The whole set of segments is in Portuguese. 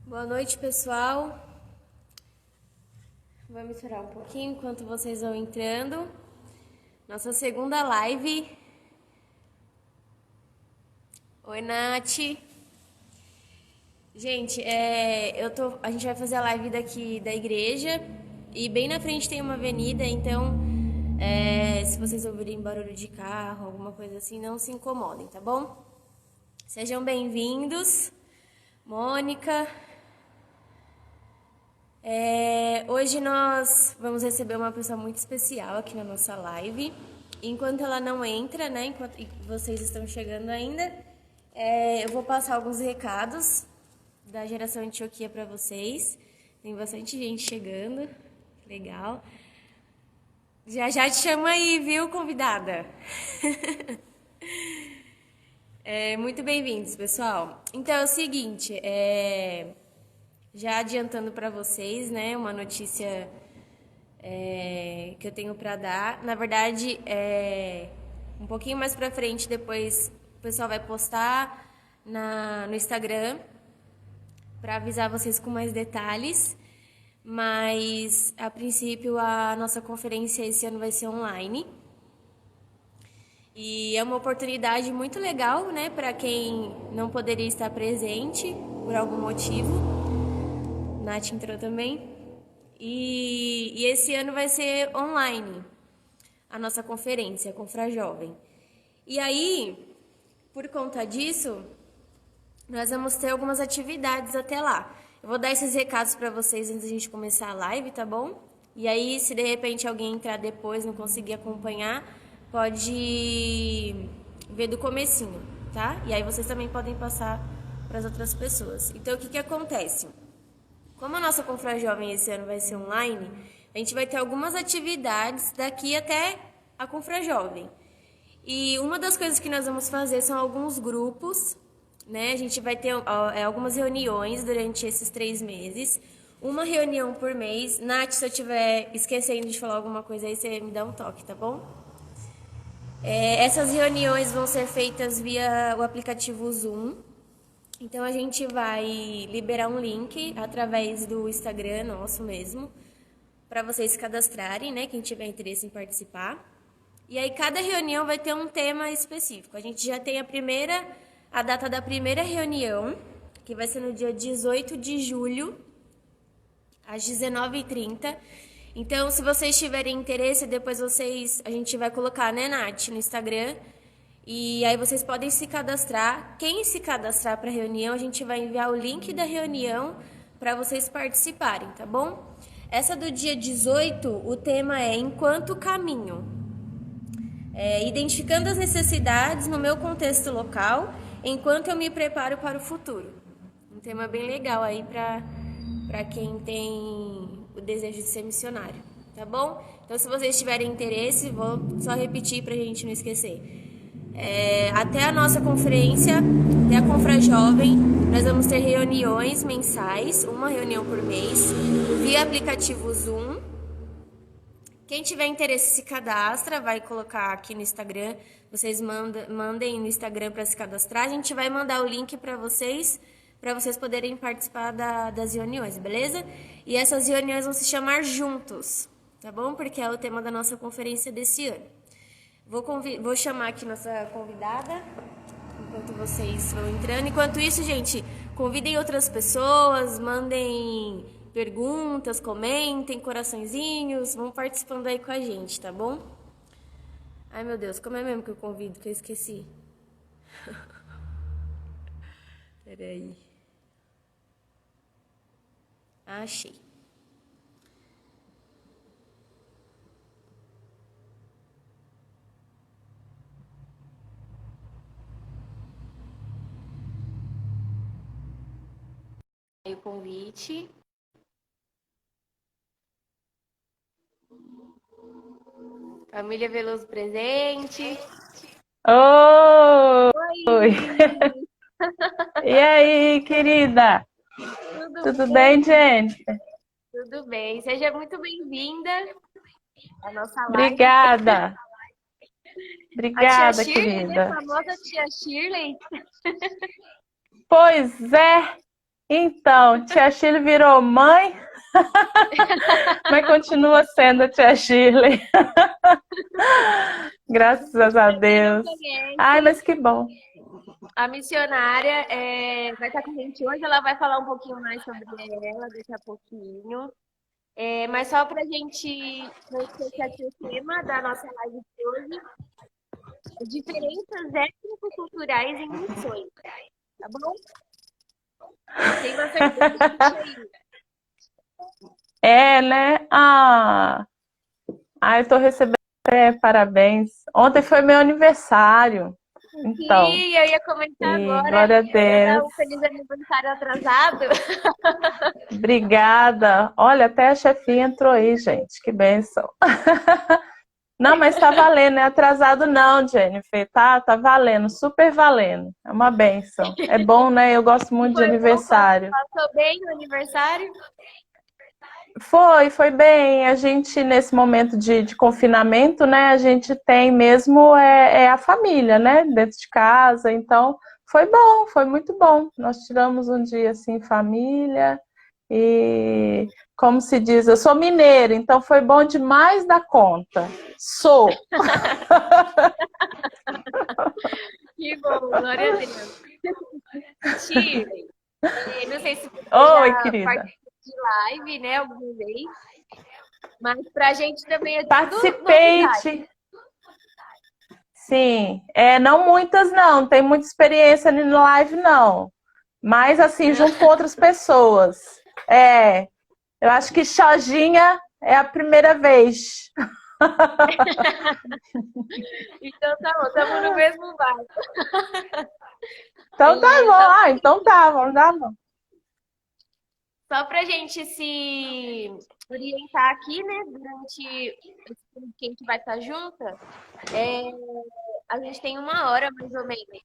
Boa noite, pessoal. Vamos esperar um pouquinho enquanto vocês vão entrando. Nossa segunda live. Oi, Nath. Gente, a gente vai fazer a live daqui da igreja e bem na frente tem uma avenida, então se vocês ouvirem barulho de carro, alguma coisa assim, não se incomodem, tá bom? Sejam bem-vindos. Mônica. Hoje nós vamos receber uma pessoa muito especial aqui na nossa live. Enquanto ela não entra, né? Enquanto vocês estão chegando ainda, eu vou passar alguns recados da Geração Antioquia para vocês. Tem bastante gente chegando, legal. Já já te chamo aí, viu, convidada? Muito bem-vindos, pessoal. Então é o seguinte, já adiantando para vocês, né, uma notícia que eu tenho para dar. Na verdade, um pouquinho mais para frente, depois o pessoal vai postar no Instagram para avisar vocês com mais detalhes. Mas, a princípio, a nossa conferência esse ano vai ser online. E é uma oportunidade muito legal, né, para quem não poderia estar presente por algum motivo. Nath entrou também. E esse ano vai ser online a nossa conferência, Confrajovem. E aí, por conta disso, nós vamos ter algumas atividades até lá. Eu vou dar esses recados para vocês antes da gente começar a live, tá bom? E aí, se de repente alguém entrar depois e não conseguir acompanhar, pode ver do comecinho, tá? E aí vocês também podem passar para as outras pessoas. Então, o que acontece? Como a nossa Confrajovem esse ano vai ser online, a gente vai ter algumas atividades daqui até a Confrajovem. E uma das coisas que nós vamos fazer são alguns grupos, né? A gente vai ter algumas reuniões durante esses 3 meses. Uma reunião por mês. Nath, se eu estiver esquecendo de falar alguma coisa aí, você me dá um toque, tá bom? Essas reuniões vão ser feitas via o aplicativo Zoom. Então a gente vai liberar um link através do Instagram nosso mesmo, para vocês se cadastrarem, né? Quem tiver interesse em participar. E aí cada reunião vai ter um tema específico. A gente já tem a data da primeira reunião, que vai ser no dia 18 de julho, às 19h30. Então, se vocês tiverem interesse, depois a gente vai colocar, né, Nath, no Instagram. E aí vocês podem se cadastrar. Quem se cadastrar para a reunião, a gente vai enviar o link da reunião para vocês participarem, tá bom? Essa do dia 18, o tema é Enquanto Caminho. Identificando as necessidades no meu contexto local, enquanto eu me preparo para o futuro. Um tema bem legal aí para quem tem o desejo de ser missionário, tá bom? Então, se vocês tiverem interesse, vou só repetir para a gente não esquecer. Até a nossa conferência, até a Confrajovem, nós vamos ter reuniões mensais, uma reunião por mês, via aplicativo Zoom. Quem tiver interesse se cadastra, vai colocar aqui no Instagram, vocês mandem no Instagram para se cadastrar, a gente vai mandar o link para vocês poderem participar das reuniões, beleza? E essas reuniões vão se chamar Juntos, tá bom? Porque é o tema da nossa conferência desse ano. Vou chamar aqui nossa convidada, enquanto vocês vão entrando. Enquanto isso, gente, convidem outras pessoas, mandem perguntas, comentem, coraçõezinhos, vão participando aí com a gente, tá bom? Ai, meu Deus, como é mesmo que eu convido, que eu esqueci? Peraí. Achei. Aí o convite. Família Veloso presente. Oi! Oi! E aí, querida? Tudo Tudo bem, bem? gente? Tudo bem. Seja muito bem-vinda à nossa live. Obrigada. A tia Obrigada, Shirley, né? querida. Famosa tia Shirley. Pois é, Então, tia Shirley virou mãe, mas continua sendo a tia Shirley. Graças a Pra quem não Deus. Ai, conhece, mas que bom. a missionária vai estar com a gente hoje, ela vai falar um pouquinho mais sobre ela daqui a pouquinho. Mas só para a gente não esquecer aqui o tema da nossa live de hoje, diferenças étnico-culturais em missões, tá bom? Tem bastante gente aí. É, né? Eu tô recebendo parabéns. Ontem foi meu aniversário. Então, Sim, eu ia comentar e agora, glória a eu ia dar Deus. um feliz aniversário atrasado. Obrigada. Olha, até a chefinha entrou aí, gente. Que bênção. Não, mas tá valendo, não é atrasado não, Jennifer. Tá valendo, super valendo. É uma bênção. É bom, né? Eu gosto muito de Foi bom, aniversário. passou bem o aniversário? Foi bem. A gente, nesse momento de confinamento, né? A gente tem mesmo a família, né? Dentro de casa. Então, foi bom, foi muito bom. Nós tiramos um dia assim, família. E, como se diz, eu sou mineira, então foi bom demais da conta. Sou. Que bom, glória a Deus. Shirley, não sei se você Oi, já querida. participou de live, né, alguma vez, mas pra gente também é tudo Participei novidade. de... Sim, não muitas não, tem muita experiência no live não, mas assim, junto com outras pessoas. Eu acho que sozinha é a primeira vez. Então tá bom, estamos no mesmo barco. Então tá bom, Só, então tá, vamos dar bom. só pra gente se orientar aqui, né, durante esse tempo que a gente vai estar junta, a gente tem 1 hora mais ou menos.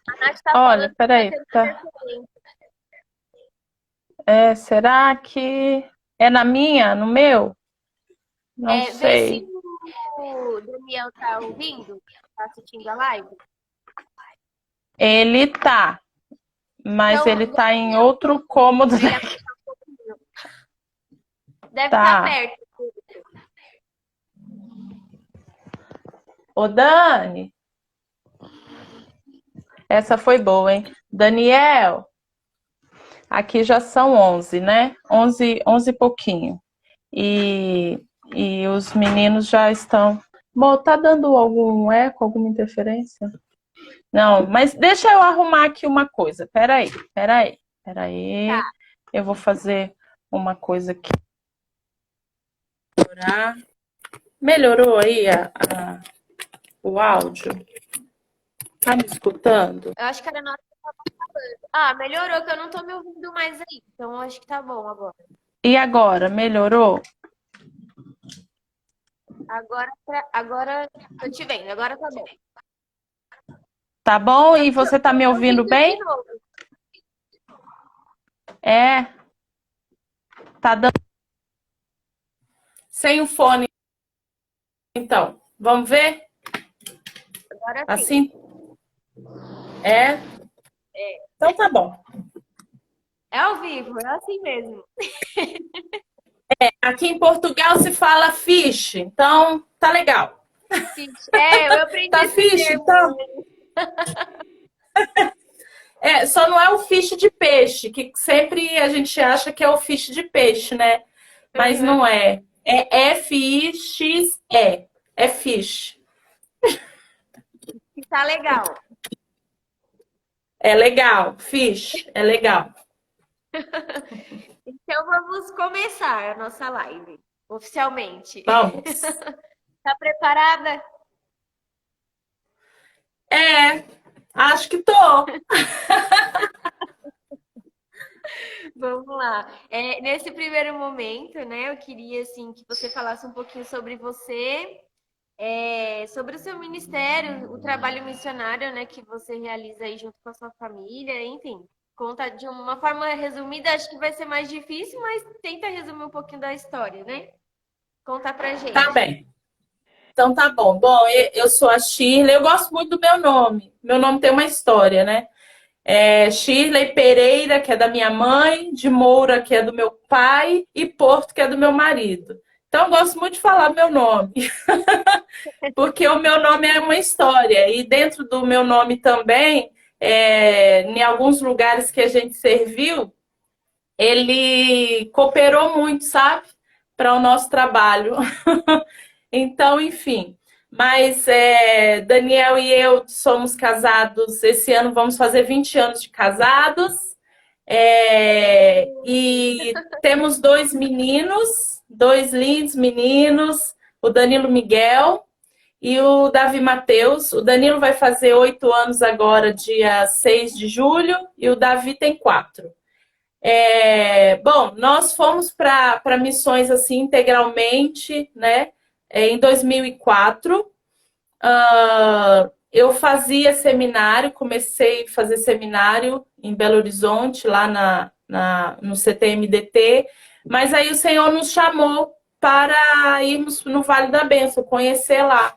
A Nath tá falando Olha, que tá peraí, tendo tá. interferência. Será que é na minha, no meu? Não Vê se sei. o Daniel tá ouvindo, tá assistindo a live. Ele tá, mas Então, ele vê tá se em é um outro pouco, cômodo. pra ele abaixar um pouquinho. Deve estar Tá. perto. Ô, Dani, essa foi boa, hein? Daniel, aqui já são 11, né? 11 e pouquinho. E os meninos já estão... Bom, tá dando algum eco, alguma interferência? Não, mas deixa eu arrumar aqui uma coisa. Peraí. Tá. Eu vou fazer uma coisa aqui. Melhorou aí o áudio? Tá me escutando? Eu acho que era na hora que eu tava falando. Ah, melhorou que eu não tô me ouvindo mais aí. Então, eu acho que tá bom agora. E agora, melhorou? Agora tô te vendo. Agora tá bom. Tá bom? Tô E te, você tá tô me te ouvindo ouvindo de bem? novo. É, tá dando sem o fone, então. Vamos ver? Agora sim. Assim? É? Então tá bom. É ao vivo, é assim mesmo. Aqui em Portugal se fala fish, então tá legal. Fish. Eu aprendi Tá esse fish, termo então? hoje. Só não é o fish de peixe, que sempre a gente acha que é o fish de peixe, né? Mas Uhum. não é. É F-I-X-E. É fish. Que tá legal. É legal. Fish. É legal. Então vamos começar a nossa live, oficialmente. Vamos. Tá preparada? Acho que tô. Vamos lá. Nesse primeiro momento, né, eu queria assim que você falasse um pouquinho sobre você, sobre o seu ministério, o trabalho missionário, né, que você realiza aí junto com a sua família, enfim. Conta de uma forma resumida, acho que vai ser mais difícil, mas tenta resumir um pouquinho da história, né? Conta pra Tá gente. bem. Então tá bom. Bom, eu sou a Shirley. Eu gosto muito do meu nome. Meu nome tem uma história, né? Shirley Pereira, que é da minha mãe, de Moura, que é do meu pai, e Porto, que é do meu marido. Então, eu gosto muito de falar meu nome, porque o meu nome é uma história, e dentro do meu nome também, em alguns lugares que a gente serviu, ele cooperou muito, sabe, para o nosso trabalho. Então, enfim. Mas Daniel e eu somos casados. Esse ano vamos fazer 20 anos de casados. E temos dois meninos, dois lindos meninos, o Danilo Miguel e o Davi Mateus. O Danilo vai fazer 8 anos agora, dia 6 de julho, e o Davi tem 4. Bom, nós fomos para missões assim integralmente, né? Em 2004, eu fazia seminário, comecei a fazer seminário em Belo Horizonte, lá no CTMDT, mas aí o Senhor nos chamou para irmos no Vale da Bênção, conhecer lá.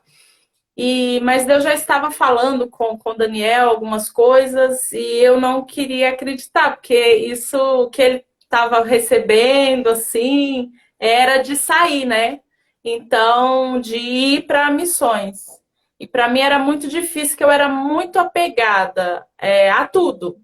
Mas Deus já estava falando com Daniel algumas coisas e eu não queria acreditar, porque isso que ele estava recebendo, assim, era de sair, né? Então, de ir para missões. E para mim era muito difícil, que eu era muito apegada a tudo.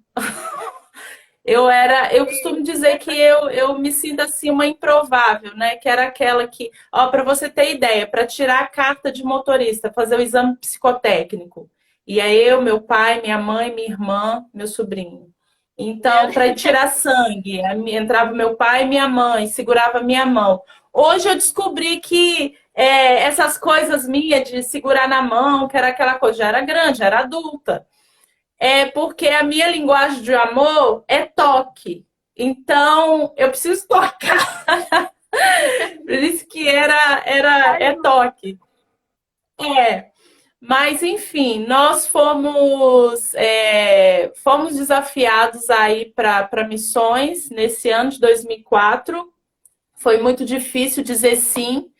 Eu costumo dizer que eu me sinto assim uma improvável, né? Que era aquela que, ó, para você ter ideia, para tirar a carta de motorista, fazer o exame psicotécnico. E aí eu, meu pai, minha mãe, minha irmã, meu sobrinho. Então, para tirar sangue, entrava meu pai e minha mãe, segurava minha mão. Hoje eu descobri que essas coisas minhas de segurar na mão, que era aquela coisa, já era grande, já era adulta. Porque a minha linguagem de amor é toque. Então, eu preciso tocar. Por isso que é toque. É. Mas, enfim, nós fomos desafiados aí para missões nesse ano de 2004. Foi muito difícil dizer sim,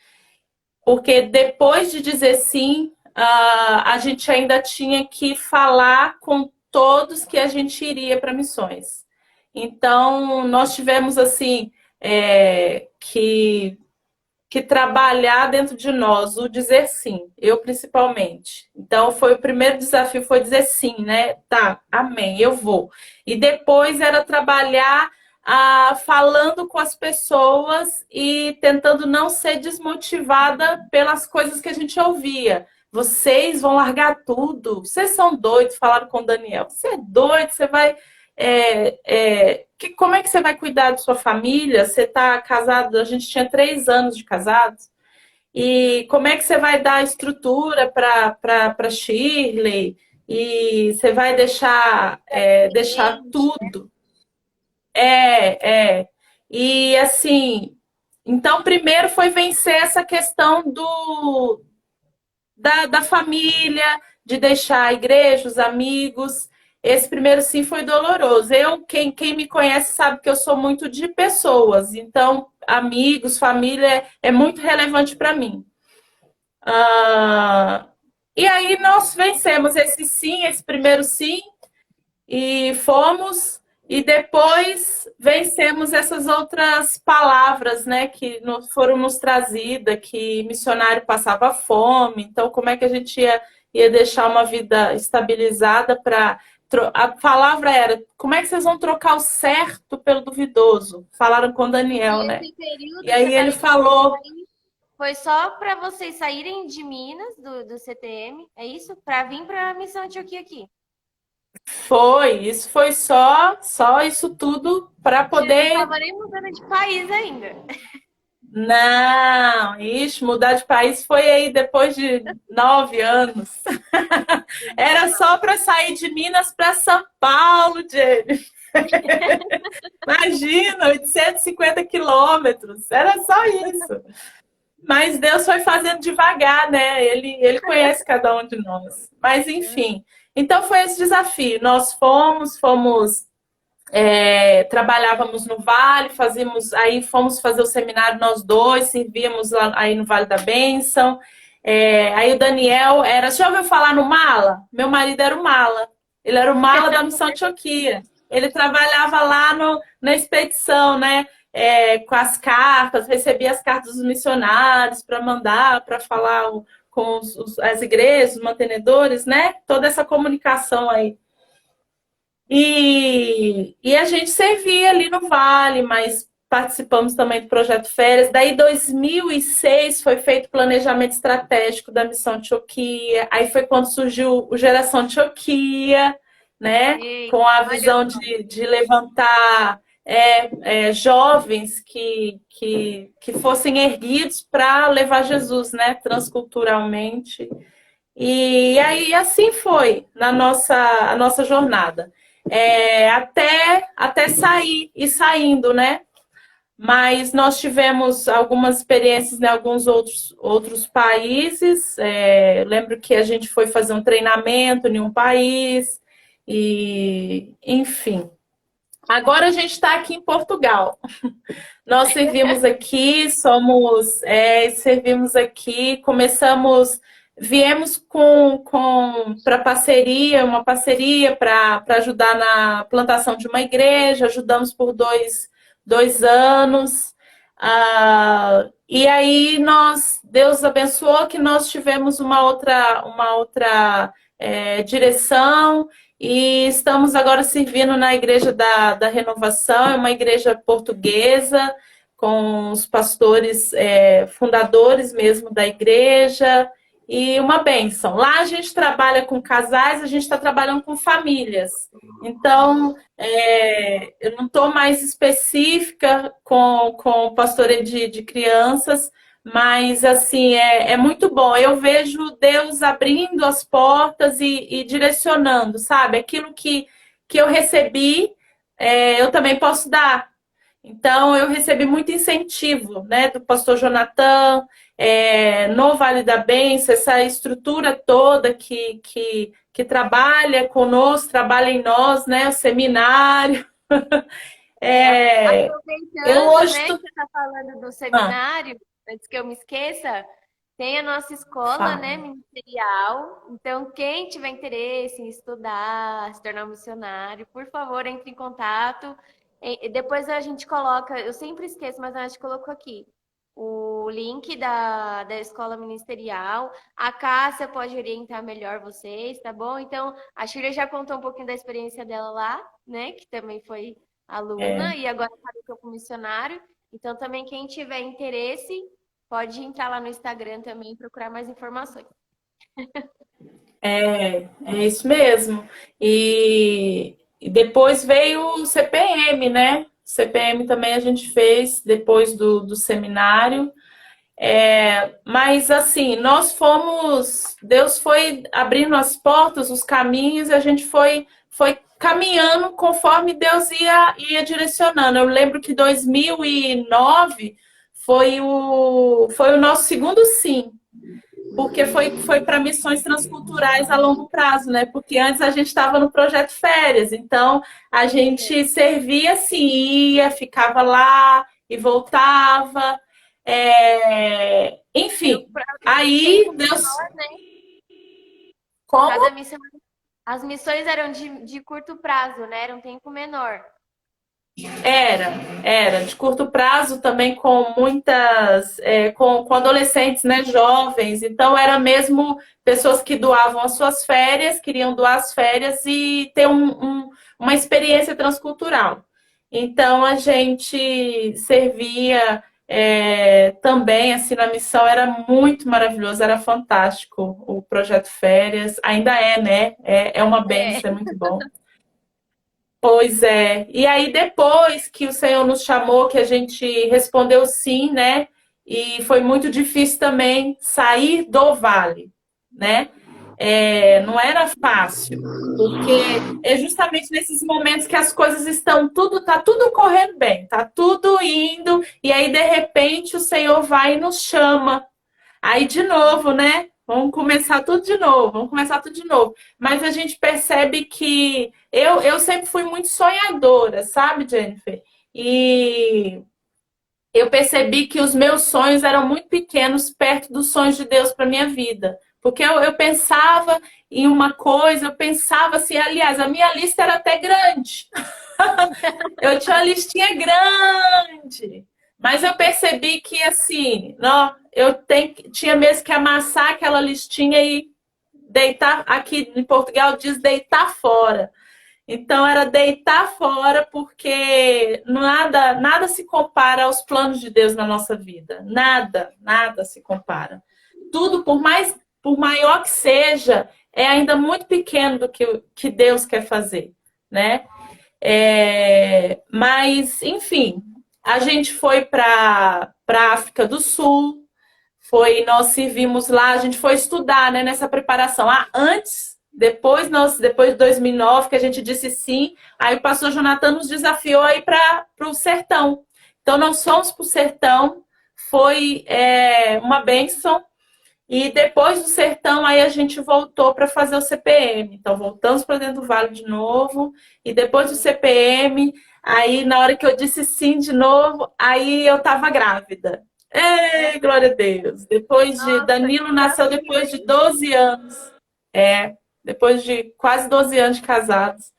porque depois de dizer sim, a gente ainda tinha que falar com todos que a gente iria para missões. Então, nós tivemos assim que trabalhar dentro de nós o dizer sim, eu principalmente. Então, foi o primeiro desafio, foi dizer sim, né? Tá, amém, eu vou. E depois era trabalhar falando com as pessoas e tentando não ser desmotivada pelas coisas que a gente ouvia. Vocês vão largar tudo. Vocês são doidos, falaram com o Daniel. Você é doido, você vai. Como é que você vai cuidar de sua família? Você está casado, a gente tinha 3 anos de casados. E como é que você vai dar estrutura para Shirley? E você vai deixar tudo. É, é. E assim, então primeiro foi vencer essa questão da família, de deixar a igreja, os amigos. Esse primeiro sim foi doloroso. Quem me conhece sabe que eu sou muito de pessoas, então amigos, família é muito relevante para mim. E aí nós vencemos esse sim, esse primeiro sim, e fomos, e depois vencemos essas outras palavras, né, que foram nos trazidas, que missionário passava fome, então como é que a gente ia deixar uma vida estabilizada para... A palavra era, como é que vocês vão trocar o certo pelo duvidoso? Falaram com Daniel, né? E aí ele falou... Foi só para vocês saírem de Minas, do CTM, é isso? Para vir para a missão Antioquia aqui. Isso foi só isso tudo para poder. Não estava nem mudando de país ainda. Não, mudar de país foi aí depois de 9 anos. Era só para sair de Minas para São Paulo, Jenny. Imagina, 850 quilômetros. Era só isso. Mas Deus foi fazendo devagar, né? Ele conhece cada um de nós. Mas, enfim. Então, foi esse desafio. Nós fomos trabalhávamos no Vale, fomos fazer o seminário nós dois, servíamos lá, aí no Vale da Bênção. Aí o Daniel era... Já ouviu falar no Mala? Meu marido era o Mala. Ele era o mala da Missão Antioquia. Ele trabalhava lá na expedição, né? Com as cartas, recebia as cartas dos missionários para mandar, para falar com as igrejas, os mantenedores, né? Toda essa comunicação aí. E a gente servia ali no Vale, mas participamos também do Projeto Férias. Daí, em 2006, foi feito o planejamento estratégico da Missão Antioquia. Aí foi quando surgiu o Geração Antioquia, né? Ei, Com a olha visão de levantar jovens que fossem erguidos para levar Jesus, né? Transculturalmente. E aí assim foi a nossa jornada. Até sair e saindo, né? Mas nós tivemos algumas experiências em alguns outros países. Eu lembro que a gente foi fazer um treinamento em um país, e enfim. Agora a gente está aqui em Portugal. Nós servimos aqui, viemos para uma parceria para ajudar na plantação de uma igreja, ajudamos por dois anos. E aí Deus abençoou que nós tivemos uma outra direção. E estamos agora servindo na Igreja da Renovação, é uma igreja portuguesa, com os pastores fundadores mesmo da igreja, e uma bênção. Lá a gente trabalha com casais, a gente está trabalhando com famílias. Então, eu não estou mais específica com pastoreio de crianças, mas, assim, é muito bom. Eu vejo Deus abrindo as portas e direcionando, sabe? Aquilo que eu recebi, eu também posso dar. Então, eu recebi muito incentivo, né, do pastor Jonathan, no Vale da Bênção, essa estrutura toda que trabalha conosco, trabalha em nós, né, o seminário. Eu Aproveitando, hoje... né, que você está falando do seminário, antes que eu me esqueça, tem a nossa escola, né, ministerial. Então, quem tiver interesse em estudar, se tornar um missionário, por favor, entre em contato. Depois a gente coloca, eu sempre esqueço, mas a gente colocou aqui o link da escola ministerial. A Cássia pode orientar melhor vocês, tá bom? Então, a Shirley já contou um pouquinho da experiência dela lá, né, que também foi aluna e agora está no campo missionário. Então, também quem tiver interesse, pode entrar lá no Instagram também e procurar mais informações. É isso mesmo. E depois veio o CPM, né? CPM também a gente fez depois do seminário. Mas assim, Deus foi abrindo as portas, os caminhos, e a gente foi caminhando conforme Deus ia direcionando. Eu lembro que 2009 foi o nosso segundo sim, porque foi para missões transculturais a longo prazo, né? Porque antes a gente estava no projeto Férias, então a gente servia assim, ia, ficava lá e voltava. Enfim, aí Deus. Como? Cada missão, as missões eram de curto prazo, né? Era um tempo menor. Era de curto prazo também, com muitas, com adolescentes, né, jovens. Então era mesmo pessoas que doavam as suas férias, queriam doar as férias e ter uma experiência transcultural. Então a gente servia também assim na missão, era muito maravilhoso, era fantástico o projeto Férias, ainda né? É uma bênção, é muito bom. Pois é. E aí, depois que o Senhor nos chamou, que a gente respondeu sim, né? E foi muito difícil também sair do vale, né? Não era fácil, porque é justamente nesses momentos que as coisas tá tudo correndo bem, tá tudo indo, e aí, de repente, o Senhor vai e nos chama. Aí, de novo, né? Vamos começar tudo de novo. Mas a gente percebe que eu sempre fui muito sonhadora, sabe, Jennifer? E eu percebi que os meus sonhos eram muito pequenos perto dos sonhos de Deus para minha vida. Porque eu pensava em uma coisa, eu pensava assim, aliás, a minha lista era até grande. Eu tinha uma listinha grande. Mas eu percebi que, assim, não, tinha mesmo que amassar aquela listinha e deitar. Aqui em Portugal diz deitar fora. Então era deitar fora, porque nada se compara aos planos de Deus na nossa vida. Nada se compara. Tudo, por maior que seja, é ainda muito pequeno do que Deus quer fazer, né? Mas, enfim, a gente foi para a África do Sul, nós servimos lá, a gente foi estudar, né, nessa preparação. Depois de 2009, que a gente disse sim, aí o pastor Jonathan nos desafiou aí para o sertão. Então, nós fomos para o sertão, foi uma bênção. E depois do sertão, aí a gente voltou para fazer o CPM. Então, voltamos para dentro do vale de novo. E depois do CPM, aí na hora que eu disse sim de novo, aí eu estava grávida. Ei, glória a Deus. Danilo nasceu depois de 12 anos. Depois de quase 12 anos de casados.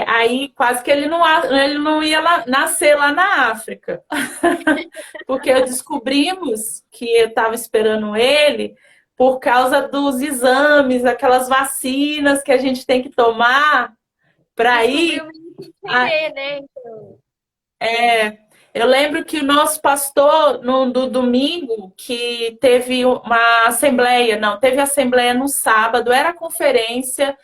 Aí quase que ele não ia nascer lá na África. Porque descobrimos que eu estava esperando ele por causa dos exames, aquelas vacinas que a gente tem que tomar para ir. Né? Eu lembro que o nosso pastor, no domingo, que teve uma assembleia, não, teve assembleia no sábado, era conferência.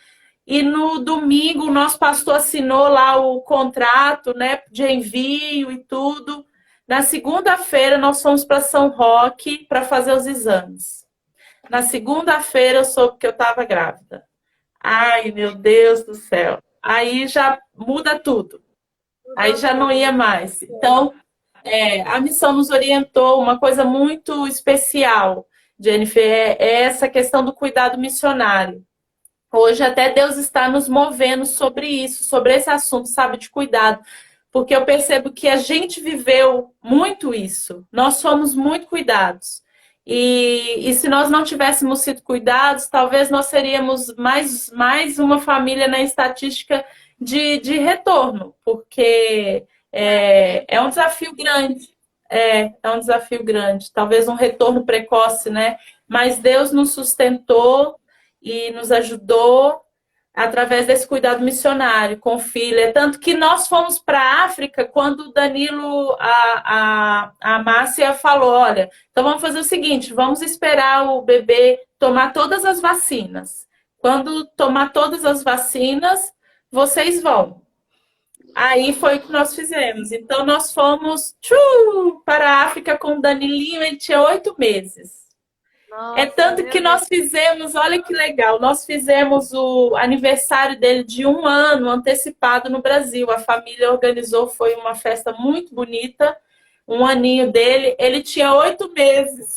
E no domingo, o nosso pastor assinou lá o contrato, né, de envio e tudo. Na segunda-feira, nós fomos para São Roque para fazer os exames. Na segunda-feira, eu soube que eu estava grávida. Ai, meu Deus do céu. Aí já muda tudo. Aí já não ia mais. Então, a missão nos orientou uma coisa muito especial, Jennifer, é essa questão do cuidado missionário. Hoje até Deus está nos movendo sobre isso, sobre esse assunto, sabe, de cuidado. Porque eu percebo que a gente viveu muito isso. Nós somos muito cuidados. E se nós não tivéssemos sido cuidados, talvez nós seríamos mais uma família na estatística de retorno. Porque é um desafio grande. É um desafio grande. Talvez um retorno precoce, né? Mas Deus nos sustentou e nos ajudou através desse cuidado missionário com o filho. É tanto que nós fomos para a África quando o Danilo, a Márcia falou, olha, então vamos fazer o seguinte, vamos esperar o bebê tomar todas as vacinas. Quando tomar todas as vacinas, vocês vão. Aí foi o que nós fizemos. Então nós fomos para a África com o Danilinho, ele tinha 8 meses. Nossa, tanto que nós fizemos, olha que legal, nós fizemos o aniversário dele de 1 ano antecipado no Brasil. A família organizou, foi uma festa muito bonita, 1 aninho dele, ele tinha 8 meses.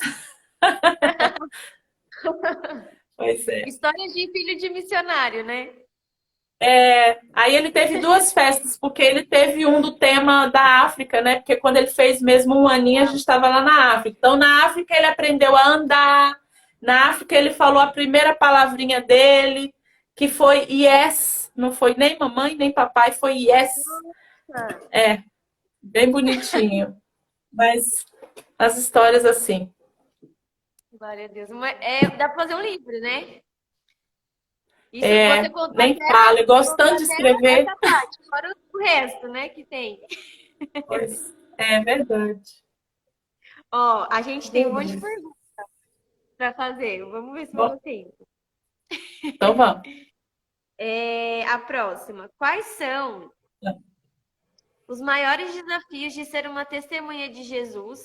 Pois é. Histórias de filho de missionário, né? Aí ele teve 2 festas, porque ele teve um do tema da África, né? Porque quando ele fez mesmo 1 aninho, a gente estava lá na África. Então, na África, ele aprendeu a andar. Na África, ele falou a primeira palavrinha dele, que foi yes. Não foi nem mamãe, nem papai, foi yes. Bem bonitinho. Mas as histórias assim. Glória a Deus. Dá para fazer um livro, né? Isso você contou nem fala, eu gosto tanto de escrever. Essa parte, fora o resto, né, que tem. Pois, é verdade. Ó, a gente tem um monte de perguntas para fazer. Vamos ver se vamos tempo. Então vamos. A próxima. Quais são os maiores desafios de ser uma testemunha de Jesus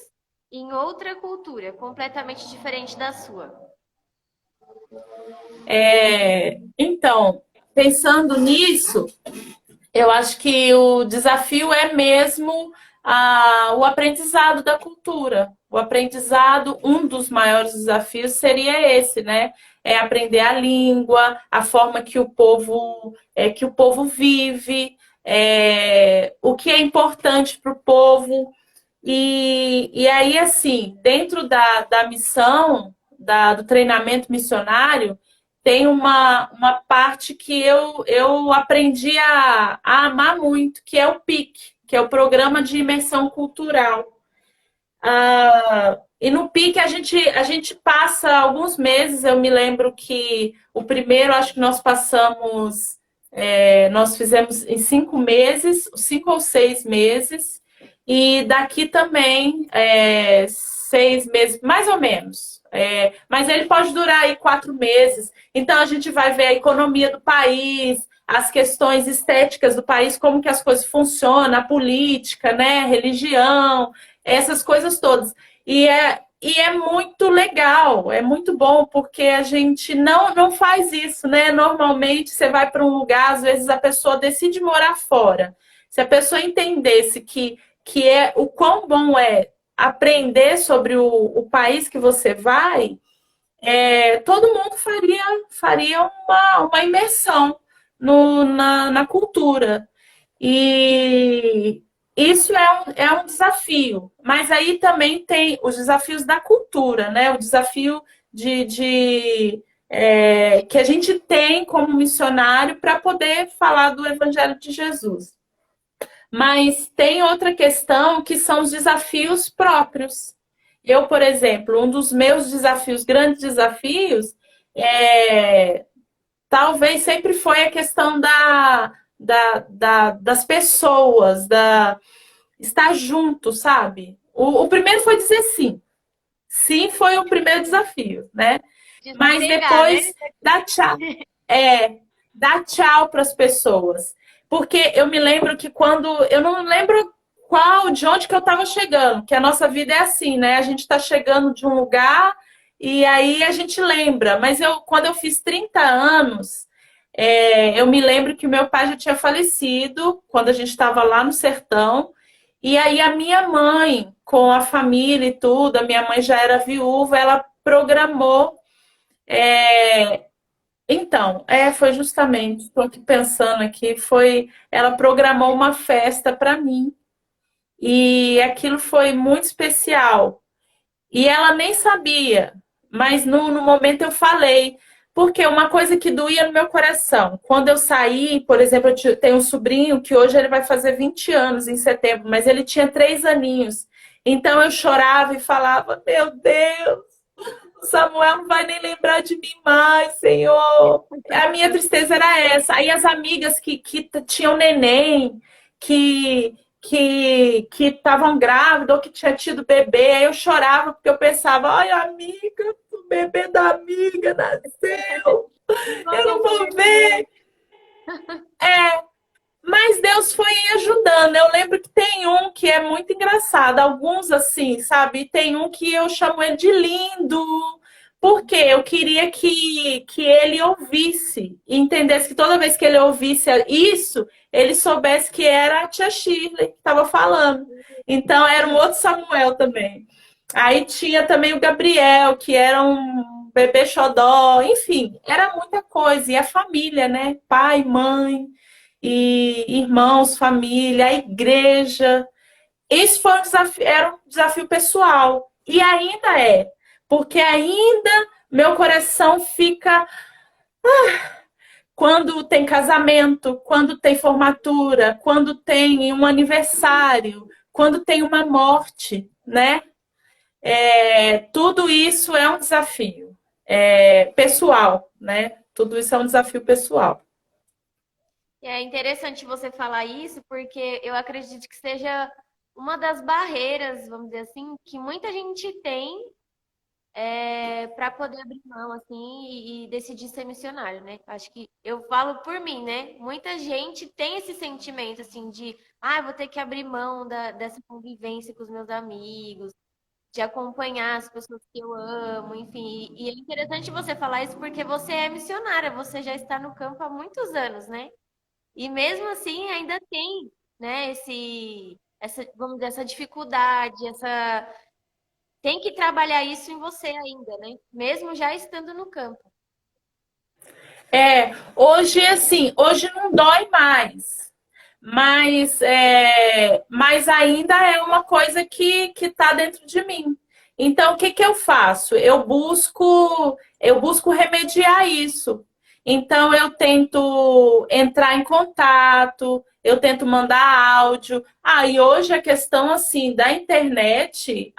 em outra cultura, completamente diferente da sua? Então, pensando nisso, eu acho que o desafio é mesmo o aprendizado da cultura. O aprendizado, um dos maiores desafios seria esse, né? É aprender a língua, a forma que o povo vive, o que é importante para o povo. E aí, assim, dentro da missão do treinamento missionário, tem uma parte que eu aprendi a amar muito, que é o PIC, que é o Programa de Imersão Cultural. E no PIC a gente passa alguns meses. Eu me lembro que o primeiro, acho que nós passamos, nós fizemos em 5 meses, 5 ou 6 meses, e daqui também 6 meses, mais ou menos. Mas ele pode durar aí 4 meses. Então a gente vai ver a economia do país, as questões estéticas do país, como que as coisas funcionam, a política, né, religião, essas coisas todas. E é muito legal, é muito bom, porque a gente não faz isso, né? Normalmente você vai para um lugar, às vezes a pessoa decide morar fora. Se a pessoa entendesse que é o quão bom é aprender sobre o país que você vai, todo mundo faria uma imersão na cultura. E isso é um desafio. Mas aí também tem os desafios da cultura, né? O desafio que a gente tem como missionário para poder falar do Evangelho de Jesus. Mas tem outra questão que são os desafios próprios. Eu, por exemplo, um dos meus desafios, grandes desafios, talvez sempre foi a questão das pessoas, estar junto, sabe? O primeiro foi dizer sim. Sim foi o primeiro desafio, né? Mas depois dar tchau. Dar tchau para as pessoas. Porque eu me lembro que quando... Eu não lembro de onde que eu estava chegando, que a nossa vida é assim, né? A gente está chegando de um lugar e aí a gente lembra. Mas quando eu fiz 30 anos, eu me lembro que o meu pai já tinha falecido quando a gente estava lá no sertão. E aí a minha mãe, com a família e tudo, a minha mãe já era viúva, ela programou. Então, foi justamente, estou aqui pensando aqui, ela programou uma festa para mim. E aquilo foi muito especial. E ela nem sabia, mas no momento eu falei. Porque uma coisa que doía no meu coração, quando eu saí, por exemplo, eu tenho um sobrinho que hoje ele vai fazer 20 anos em setembro, mas ele tinha 3 aninhos. Então eu chorava e falava, meu Deus, o Samuel não vai nem lembrar de mim mais, Senhor. A minha tristeza era essa. Aí as amigas que tinham neném, que estavam grávidas ou que tinha tido bebê, aí eu chorava porque eu pensava, ai, amiga, o bebê da amiga nasceu, eu não vou ver. Mas Deus foi ajudando. Eu lembro que tem um que é muito engraçado, alguns assim, sabe? E tem um que eu chamo ele de lindo, porque eu queria que ele ouvisse, e entendesse que toda vez que ele ouvisse isso, ele soubesse que era a tia Shirley que estava falando. Então era um outro Samuel também. Aí tinha também o Gabriel, que era um bebê xodó, enfim, era muita coisa. E a família, né? Pai, mãe, e irmãos, família, a igreja. Esse foi era um desafio pessoal. E ainda é. Porque ainda meu coração fica quando tem casamento, quando tem formatura, quando tem um aniversário, quando tem uma morte, né? Tudo isso é um desafio pessoal, né? Tudo isso é um desafio pessoal. É interessante você falar isso, porque eu acredito que seja uma das barreiras, vamos dizer assim, que muita gente tem para poder abrir mão assim e decidir ser missionário, né? Acho que eu falo por mim, né? Muita gente tem esse sentimento assim de, vou ter que abrir mão dessa convivência com os meus amigos, de acompanhar as pessoas que eu amo, enfim. E é interessante você falar isso porque você é missionária, você já está no campo há muitos anos, né? E mesmo assim ainda tem, né, vamos dizer, essa dificuldade, tem que trabalhar isso em você ainda, né? Mesmo já estando no campo. Hoje assim, hoje não dói mais, mas ainda é uma coisa que está dentro de mim. Então, o que que eu faço? Eu busco remediar isso. Então, eu tento entrar em contato, eu tento mandar áudio. Ah, e hoje a questão assim da internet,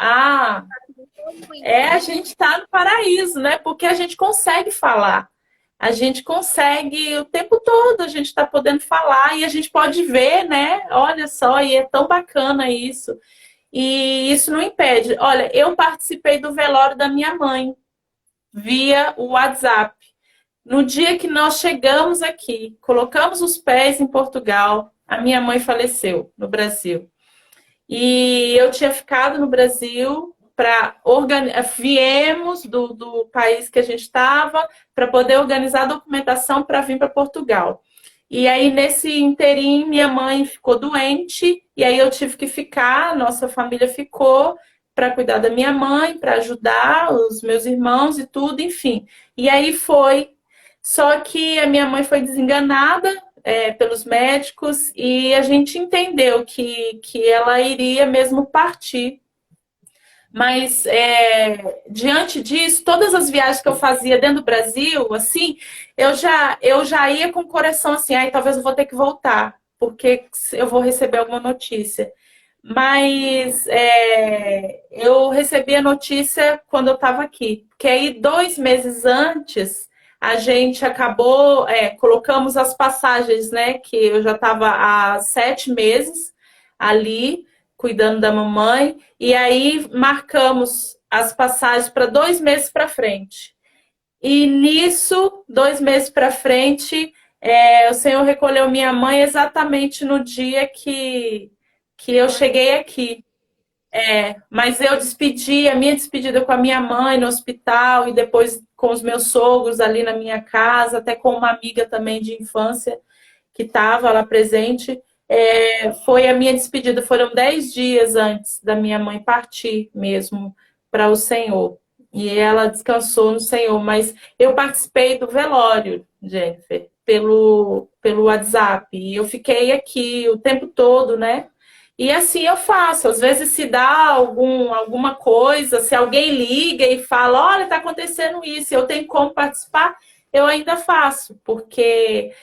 Muito, a né? gente está no paraíso, né? Porque a gente consegue falar. A gente consegue o tempo todo, a gente está podendo falar e a gente pode ver, né? Olha só, e é tão bacana isso. E isso não impede. Olha, eu participei do velório da minha mãe via o WhatsApp. No dia que nós chegamos aqui, colocamos os pés em Portugal, a minha mãe faleceu no Brasil. E eu tinha ficado no Brasil para organizar. Viemos do país que a gente estava para poder organizar a documentação para vir para Portugal. E aí, nesse interim, minha mãe ficou doente, e aí eu tive que ficar, nossa família ficou para cuidar da minha mãe, para ajudar os meus irmãos e tudo, enfim. E aí foi. Só que a minha mãe foi desenganada, pelos médicos, e a gente entendeu que ela iria mesmo partir. Mas diante disso, todas as viagens que eu fazia dentro do Brasil, assim, eu já ia com o coração assim, ai, talvez eu vou ter que voltar, porque eu vou receber alguma notícia. Mas eu recebi a notícia quando eu estava aqui, porque aí 2 meses antes a gente acabou, colocamos as passagens, né? Que eu já estava há 7 meses ali cuidando da mamãe, e aí marcamos as passagens para 2 meses para frente. E nisso, 2 meses para frente, o Senhor recolheu minha mãe exatamente no dia que eu cheguei aqui. Mas eu despedi, a minha despedida com a minha mãe no hospital e depois com os meus sogros ali na minha casa, até com uma amiga também de infância que estava lá presente. Foi a minha despedida, foram 10 dias antes da minha mãe partir mesmo para o Senhor. E ela descansou no Senhor, mas eu participei do velório, Jennifer, pelo WhatsApp. E eu fiquei aqui o tempo todo, né? E assim eu faço. Às vezes se dá alguma coisa, se alguém liga e fala, olha, está acontecendo isso, eu tenho como participar, eu ainda faço, porque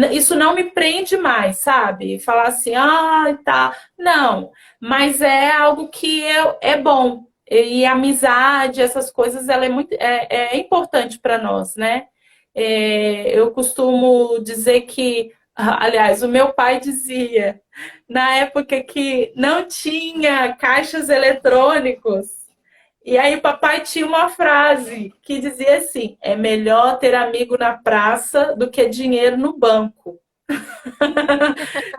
isso não me prende mais, sabe? Falar assim, tá. Não, mas é algo que é bom. E a amizade, essas coisas, ela é importante para nós, né? Eu costumo dizer que, aliás, o meu pai dizia, na época que não tinha caixas eletrônicos, e aí papai tinha uma frase que dizia assim: é melhor ter amigo na praça do que dinheiro no banco.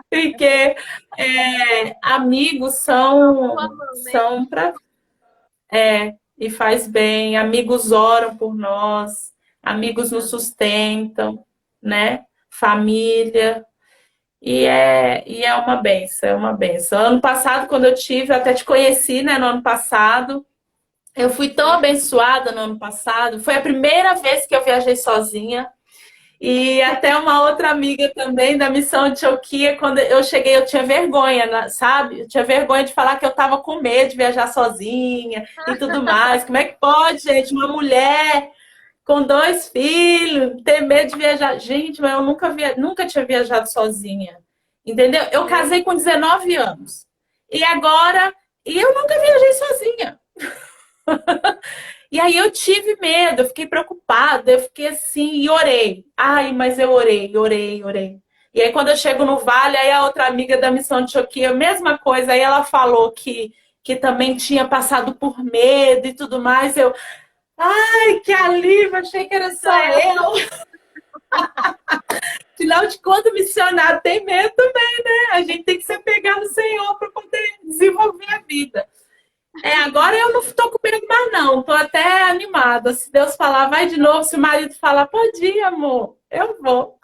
Porque amigos Sua são mão, né? são para e faz bem, amigos oram por nós, amigos nos sustentam, né? Família. E é uma benção, é uma benção. Ano passado, quando eu tive, eu até te conheci, né, no ano passado. Eu fui tão abençoada no ano passado. Foi a primeira vez que eu viajei sozinha. E até uma outra amiga também da Missão Antioquia, quando eu cheguei, eu tinha vergonha, sabe? Eu tinha vergonha de falar que eu estava com medo de viajar sozinha e tudo mais. Como é que pode, gente, uma mulher com 2 filhos ter medo de viajar? Gente, mas eu nunca tinha viajado sozinha. Entendeu? Eu casei com 19 anos. E agora, eu nunca viajei sozinha. E aí eu tive medo, eu fiquei preocupada, eu fiquei assim e orei. Ai, mas eu orei, orei, orei. E aí quando eu chego no vale, aí a outra amiga da Missão de Antioquia, mesma coisa, aí ela falou que também tinha passado por medo e tudo mais. Ai, que alívio, achei que era só eu. Afinal de contas, o missionário tem medo também, né? A gente tem que se apegar no Senhor para poder desenvolver a vida. Agora eu não tô com medo mais, não. Tô até animada. Se Deus falar, vai de novo. Se o marido falar, pode ir, amor. Eu vou.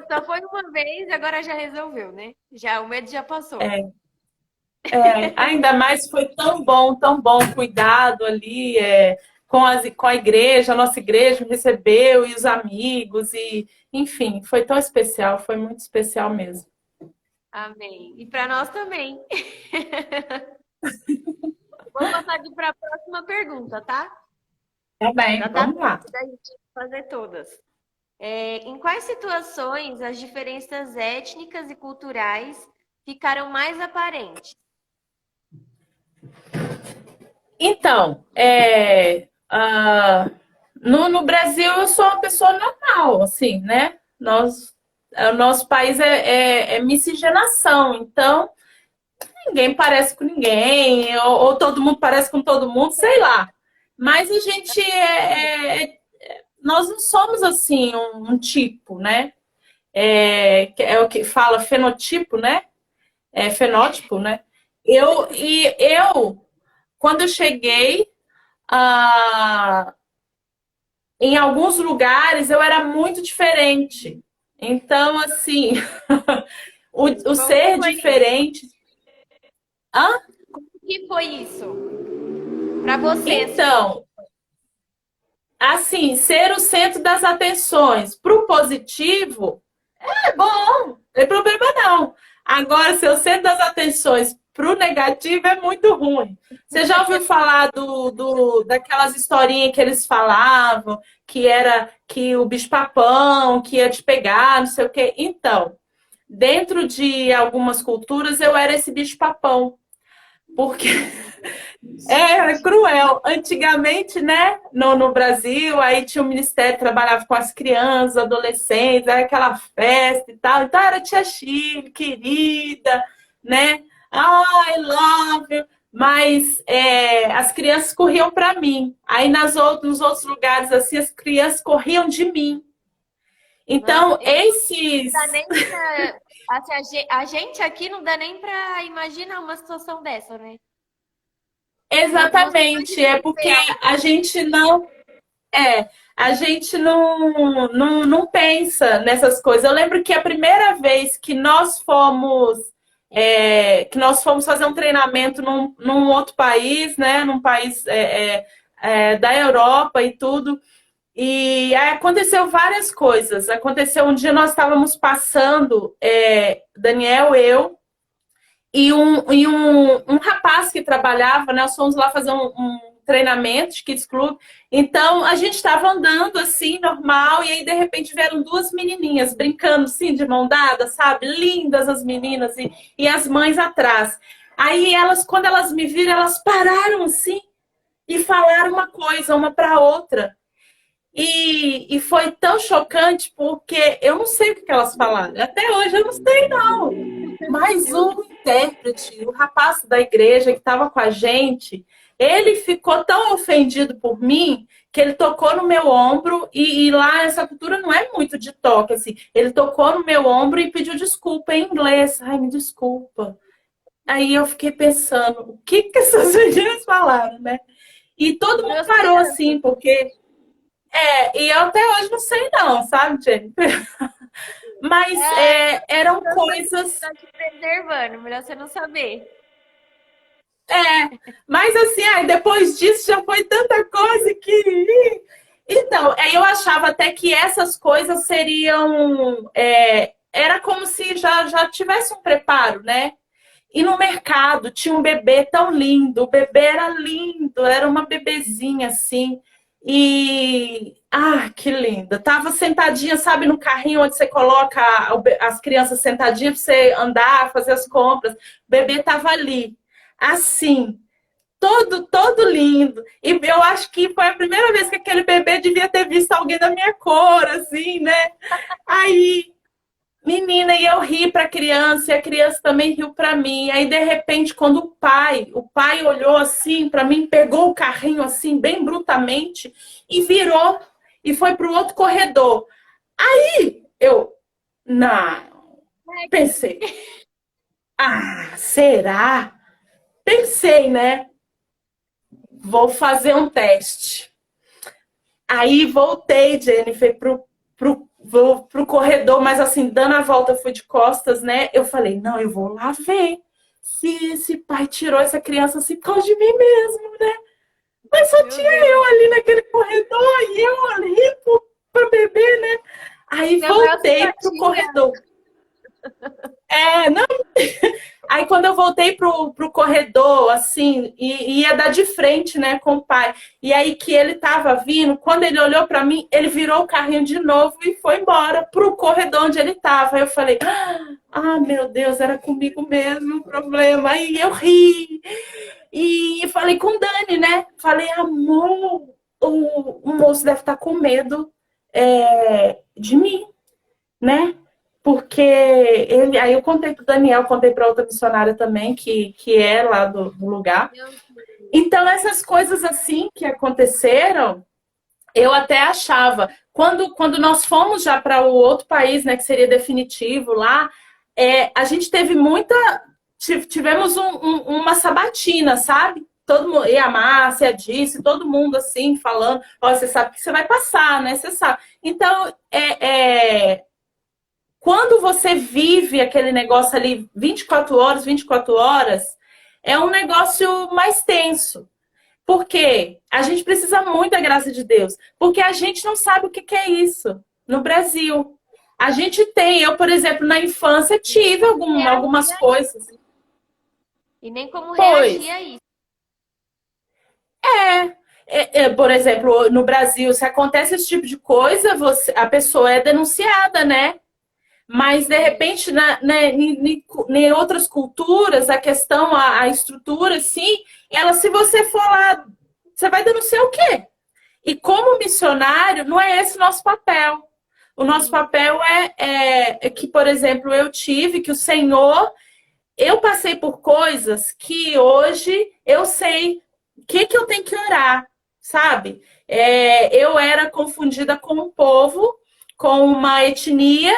Só foi uma vez, agora já resolveu, né? Já, o medo já passou. Ainda mais foi tão bom, cuidado ali com a igreja, a nossa igreja me recebeu, e os amigos, e enfim, foi tão especial, foi muito especial mesmo. Amém. E para nós também. Vou passar aqui para a próxima pergunta, tá? Tá bem, Já dá vamos lá. tempo da gente fazer todas. Em quais situações as diferenças étnicas e culturais ficaram mais aparentes? Então, no Brasil eu sou uma pessoa normal, assim, né? O nosso país é miscigenação, então ninguém parece com ninguém, ou todo mundo parece com todo mundo, sei lá. Mas a gente nós não somos assim um tipo, né? Que é o que fala fenotipo, né? É fenótipo, né? Eu quando eu cheguei em alguns lugares, eu era muito diferente. Então, assim, o Como que ser foi isso? diferente. Hã? Como que foi isso? Para você, assim. Então, assim, ser o centro das atenções para o positivo é bom, não tem problema não. Agora, ser o centro das atenções para o negativo é muito ruim. Você já ouviu falar daquelas historinhas que eles falavam, que era que o bicho-papão, que ia te pegar, não sei o quê? Então, dentro de algumas culturas, eu era esse bicho-papão. Porque era cruel. Antigamente, né, no Brasil, aí tinha o ministério que trabalhava com as crianças, adolescentes, era aquela festa e tal. Então era tia Chile, querida, né? I love you. Mas as crianças corriam para mim. Aí nos outros lugares, assim, as crianças corriam de mim. Nossa, Então, eu não esses. dá nem pra, assim, a gente aqui não dá nem para imaginar uma situação dessa, né? Não sei Exatamente, imagina é porque viver a algo. gente não. A gente não pensa nessas coisas. Eu lembro que a primeira vez que nós fomos fazer um treinamento num outro país, né? Num país da Europa e tudo. E aí aconteceu várias coisas. Aconteceu um dia nós estávamos passando, Daniel, eu e um rapaz que trabalhava, né? Nós fomos lá fazer um treinamento de Kids Club. Então a gente estava andando assim, normal, e aí de repente vieram duas menininhas brincando assim, de mão dada, sabe? Lindas as meninas e as mães atrás. Aí elas, quando elas me viram, elas pararam assim e falaram uma coisa, uma para outra. E foi tão chocante porque eu não sei o que elas falaram. Até hoje eu não sei, não. Mas o intérprete, o rapaz da igreja que estava com a gente, ele ficou tão ofendido por mim que ele tocou no meu ombro e lá essa cultura não é muito de toque, assim. Ele tocou no meu ombro e pediu desculpa em inglês. Ai, me desculpa. Aí eu fiquei pensando, o que essas meninas falaram, né? E todo mundo Duas parou crianças. assim, porque e eu até hoje não sei não, sabe, Jennifer? Mas eram Então, coisas. tá te preservando, melhor você não saber. Mas assim, depois disso já foi tanta coisa que. Então, eu achava até que essas coisas seriam. Era como se já tivesse um preparo, né? E no mercado tinha um bebê tão lindo, o bebê era lindo, era uma bebezinha assim. Que linda. Tava sentadinha, sabe, no carrinho onde você coloca as crianças sentadinhas para você andar, fazer as compras. O bebê tava ali, assim, todo lindo. E eu acho que foi a primeira vez que aquele bebê devia ter visto alguém da minha cor, assim, né? Aí menina, e eu ri para a criança, e a criança também riu para mim. Aí, de repente, quando o pai olhou assim para mim, pegou o carrinho assim, bem brutamente, e virou e foi para o outro corredor. Aí eu, não, pensei, será? Pensei, né? Vou fazer um teste. Aí voltei, Jennifer, pro corredor, mas assim, dando a volta, eu fui de costas, né? Eu falei, não, eu vou lá ver se esse pai tirou essa criança assim por causa de mim mesmo, né? Mas só Meu tinha Deus. eu ali naquele corredor e eu ali pro bebê, né? Aí Minha maior voltei pro simpatia. corredor. Não. Aí quando eu voltei pro corredor, assim, e ia dar de frente, né, com o pai. E aí que ele tava vindo, quando ele olhou para mim, ele virou o carrinho de novo e foi embora pro corredor onde ele tava. Aí eu falei, meu Deus, era comigo mesmo o problema. Aí eu ri. E falei com o Dani, né? Falei, amor, o moço deve estar com medo de mim, né? Porque ele, aí eu contei para o Daniel, contei para outra missionária também, que é lá do lugar. Então, essas coisas assim que aconteceram, eu até achava. Quando nós fomos já para o outro país, né, que seria definitivo lá, a gente teve tivemos uma sabatina, sabe? Todo mundo, e a Márcia disse, todo mundo assim, falando, ó, você sabe que você vai passar, né? Você sabe. Então, quando você vive aquele negócio ali 24 horas, é um negócio mais tenso. Por quê? A gente precisa muito da graça de Deus. Porque a gente não sabe o que é isso no Brasil. A gente tem, eu, por exemplo, na infância tive algumas coisas. E nem como reagir a isso. Por exemplo, no Brasil, se acontece esse tipo de coisa, a pessoa é denunciada, né? Mas, de repente, em outras culturas, a questão, a estrutura, sim, se você for lá, você vai denunciar o quê? E como missionário, não é esse o nosso papel. O nosso papel é que, por exemplo, que o Senhor, eu passei por coisas que hoje eu sei o que eu tenho que orar, sabe? Eu era confundida com um povo, com uma etnia,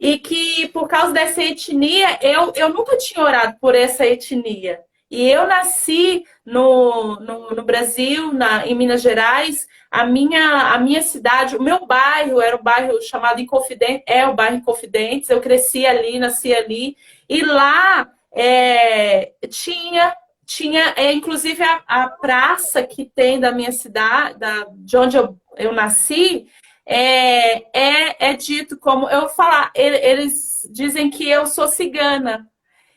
e que por causa dessa etnia, eu nunca tinha orado por essa etnia. E eu nasci no Brasil, em Minas Gerais, a minha cidade, o meu bairro era um bairro chamado Inconfidentes, é o bairro Inconfidentes, eu cresci ali, nasci ali, e lá tinha inclusive a praça que tem da minha cidade, de onde eu nasci, é dito como, eu vou falar, eles dizem que eu sou cigana.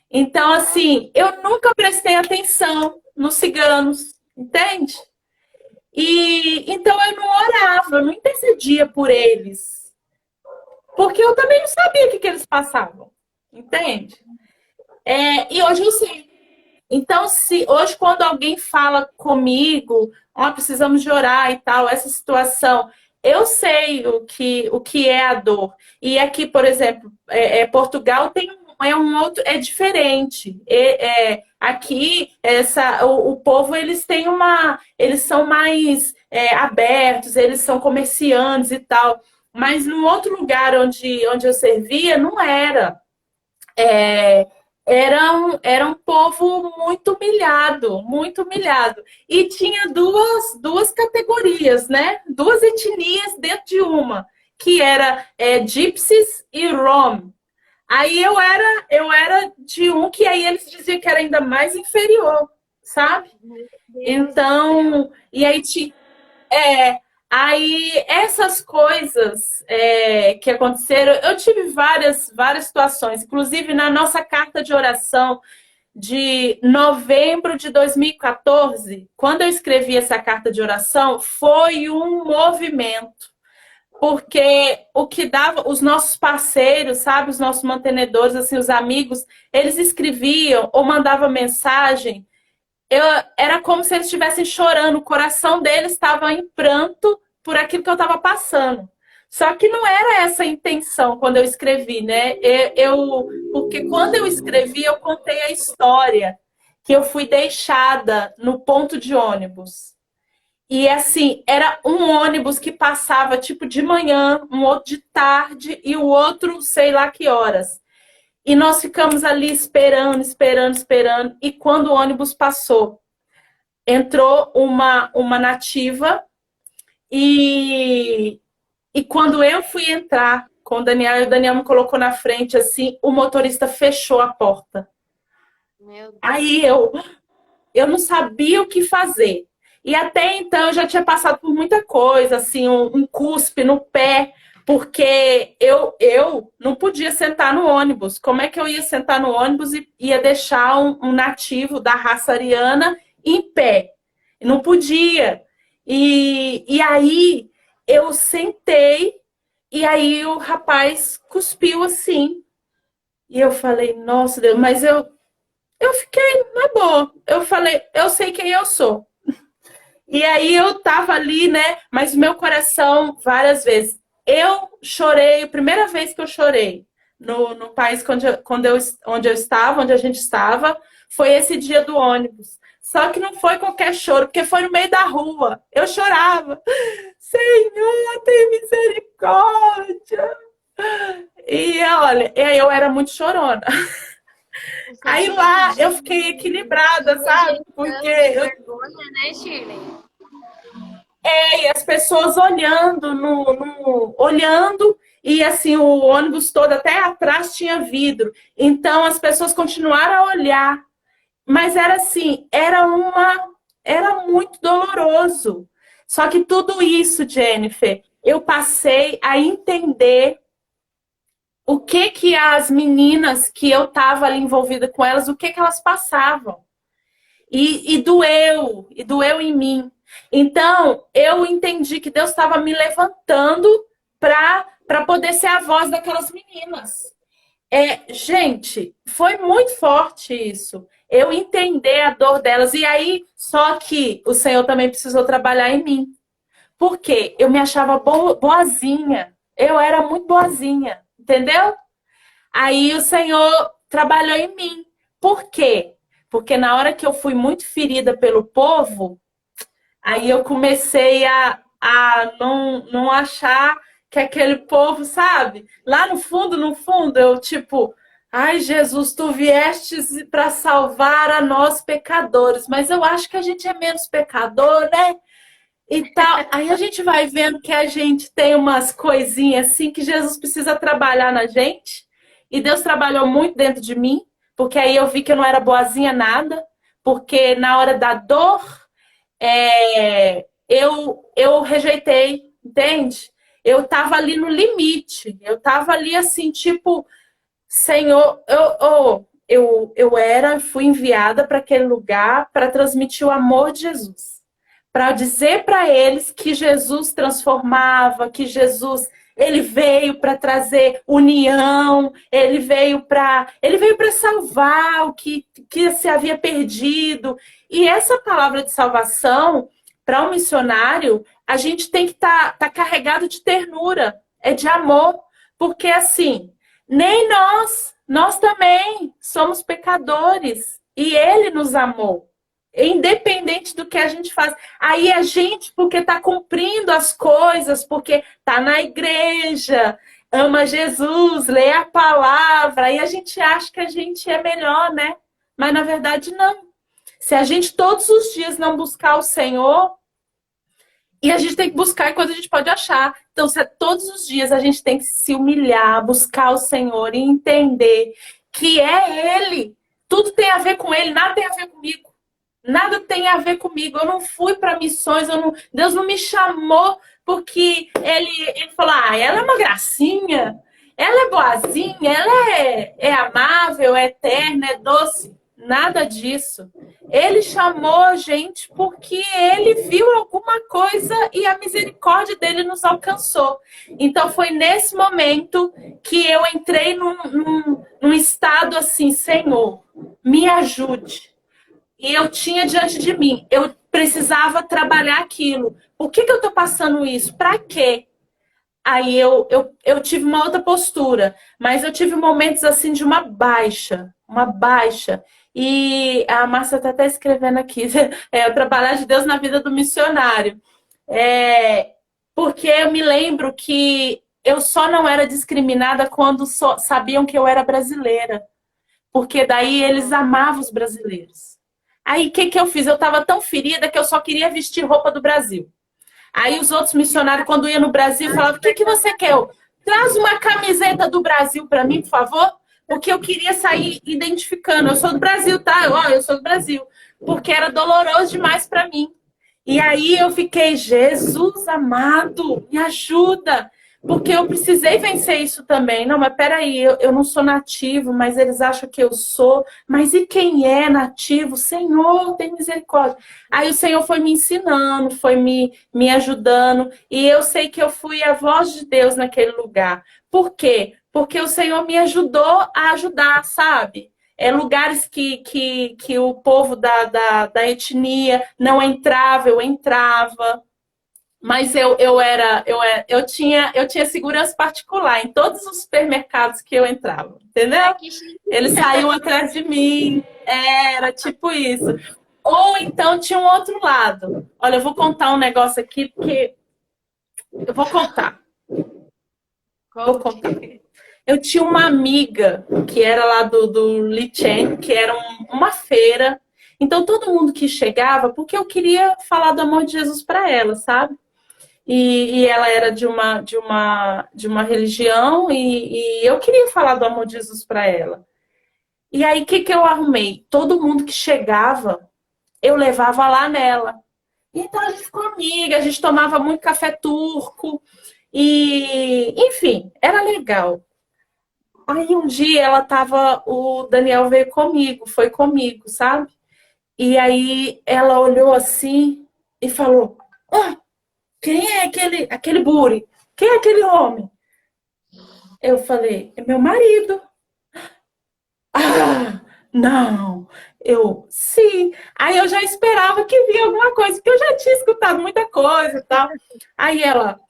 Então, assim, eu nunca prestei atenção nos ciganos, entende? E então eu não orava, eu não intercedia por eles. Porque eu também não sabia o que eles passavam, entende? E hoje eu sei. Então, hoje, quando alguém fala comigo, precisamos de orar e tal, essa situação, eu sei o que é a dor. E aqui, por exemplo, Portugal tem um outro, é diferente. Aqui, o povo, eles são mais abertos, eles são comerciantes e tal. Mas no outro lugar onde eu servia, não era. Era um povo muito humilhado, muito humilhado. E tinha duas categorias, né? Duas etnias dentro de uma, que era gypsies e rom. Aí eu era de um que aí eles diziam que era ainda mais inferior, sabe? Então, e aí tinha. Aí, essas coisas que aconteceram, eu tive várias situações, inclusive na nossa carta de oração de novembro de 2014, quando eu escrevi essa carta de oração, foi um movimento, porque o que dava, os nossos parceiros, sabe, os nossos mantenedores, assim, os amigos, eles escreviam ou mandavam mensagem, era como se eles estivessem chorando, o coração deles estava em pranto por aquilo que eu estava passando. Só que não era essa a intenção quando eu escrevi, né? Porque quando eu escrevi, eu contei a história que eu fui deixada no ponto de ônibus. E assim, era um ônibus que passava tipo de manhã, um outro de tarde e o outro sei lá que horas. E nós ficamos ali esperando. E quando o ônibus passou, entrou uma nativa. E quando eu fui entrar com o Daniel me colocou na frente, assim, o motorista fechou a porta. Meu Deus. Aí eu não sabia o que fazer. E até então eu já tinha passado por muita coisa, assim, um cuspe no pé, Porque eu não podia sentar no ônibus. Como é que eu ia sentar no ônibus e ia deixar um nativo da raça ariana em pé? Não podia. E aí eu sentei e aí o rapaz cuspiu assim. E eu falei, nossa Deus, mas eu fiquei na boa. Eu falei, eu sei quem eu sou. E aí eu tava ali, né? Mas o meu coração, várias vezes. Eu chorei, a primeira vez que eu chorei no país onde eu estava, onde a gente estava, foi esse dia do ônibus. Só que não foi qualquer choro, porque foi no meio da rua. Eu chorava. Senhor, tem misericórdia. E olha, eu era muito chorona. Aí lá eu fiquei equilibrada, sabe? Porque vergonha, né, Shirley? e as pessoas olhando, olhando, e assim, o ônibus todo até atrás tinha vidro. Então as pessoas continuaram a olhar. Mas era assim, era muito doloroso. Só que tudo isso, Jennifer, eu passei a entender o que que as meninas que eu estava ali envolvida com elas, o que que elas passavam. E doeu em mim. Então, eu entendi que Deus estava me levantando para poder ser a voz daquelas meninas. Gente, foi muito forte isso. Eu entender a dor delas. E aí, só que o Senhor também precisou trabalhar em mim. Por quê? Eu me achava boazinha. Eu era muito boazinha, entendeu? Aí o Senhor trabalhou em mim. Por quê? Porque na hora que eu fui muito ferida pelo povo, aí eu comecei a não achar que aquele povo, sabe? Lá no fundo, eu tipo, ai Jesus, tu viestes para salvar a nós pecadores, mas eu acho que a gente é menos pecador, né? E tal. Aí a gente vai vendo que a gente tem umas coisinhas assim que Jesus precisa trabalhar na gente. E Deus trabalhou muito dentro de mim, porque aí eu vi que eu não era boazinha nada, porque na hora da dor eu rejeitei, entende? Eu tava ali no limite, eu tava ali assim, tipo, Senhor, fui enviada para aquele lugar para transmitir o amor de Jesus, para dizer para eles que Jesus transformava, que Jesus ele veio para trazer união, ele veio para salvar o que se havia perdido. E essa palavra de salvação para um missionário, a gente tem que tá carregado de ternura, é de amor, porque assim, nem nós também somos pecadores e ele nos amou. Independente do que a gente faz. Aí a gente, porque está cumprindo as coisas, porque está na igreja, ama Jesus, lê a palavra, aí a gente acha que a gente é melhor, né? Mas na verdade não. Se a gente todos os dias não buscar o Senhor, e a gente tem que buscar enquanto a gente pode achar. Então, se todos os dias a gente tem que se humilhar, buscar o Senhor e entender que é Ele. Tudo tem a ver com Ele, nada tem a ver comigo. Nada tem a ver comigo. Eu não fui para missões, Deus não me chamou porque ele falou: ah, ela é uma gracinha, ela é boazinha, ela é amável, é eterna, é doce. Nada disso. Ele chamou a gente porque ele viu alguma coisa e a misericórdia dele nos alcançou. Então foi nesse momento que eu entrei num estado assim: Senhor, me ajude. E eu tinha diante de mim, eu precisava trabalhar aquilo. Por que eu estou passando isso? Para quê? Aí eu tive uma outra postura, mas eu tive momentos assim de uma baixa. E a Márcia está até escrevendo aqui, o trabalhar de Deus na vida do missionário. Porque eu me lembro que eu só não era discriminada quando sabiam que eu era brasileira. Porque daí eles amavam os brasileiros. Aí o que eu fiz? Eu estava tão ferida que eu só queria vestir roupa do Brasil. Aí os outros missionários, quando iam no Brasil, falavam: o que você quer? Traz uma camiseta do Brasil para mim, por favor. Porque eu queria sair identificando. Eu sou do Brasil, tá? Eu sou do Brasil. Porque era doloroso demais para mim. E aí eu fiquei: Jesus amado, me ajuda. Porque eu precisei vencer isso também. Não, mas peraí, eu não sou nativo, mas eles acham que eu sou. Mas e quem é nativo? Senhor, tem misericórdia. Aí o Senhor foi me ensinando, foi me ajudando. E eu sei que eu fui a voz de Deus naquele lugar. Por quê? Porque o Senhor me ajudou a ajudar, sabe? Lugares que o povo da etnia não entrava, eu entrava. Mas eu tinha segurança particular em todos os supermercados que eu entrava, entendeu? Ai, que chique. Eles saíam atrás de mim, era tipo isso. Ou então tinha um outro lado. Olha, eu vou contar um negócio aqui, porque eu vou contar. Vou contar. Conte. Eu tinha uma amiga que era lá do Lichen, que era uma feira. Então todo mundo que chegava, porque eu queria falar do amor de Jesus para ela, sabe? E ela era de uma religião e eu queria falar do amor de Jesus para ela. E aí, o que eu arrumei? Todo mundo que chegava, eu levava lá nela. Então a gente ficou amiga, a gente tomava muito café turco. E, enfim, era legal. Aí um dia o Daniel veio comigo, foi comigo, sabe? E aí ela olhou assim e falou: "Ah, quem é aquele Buri? Quem é aquele homem?" Eu falei: "É meu marido." "Ah, não." Eu, sim. Aí eu já esperava que vinha alguma coisa, porque eu já tinha escutado muita coisa e tal. Aí ela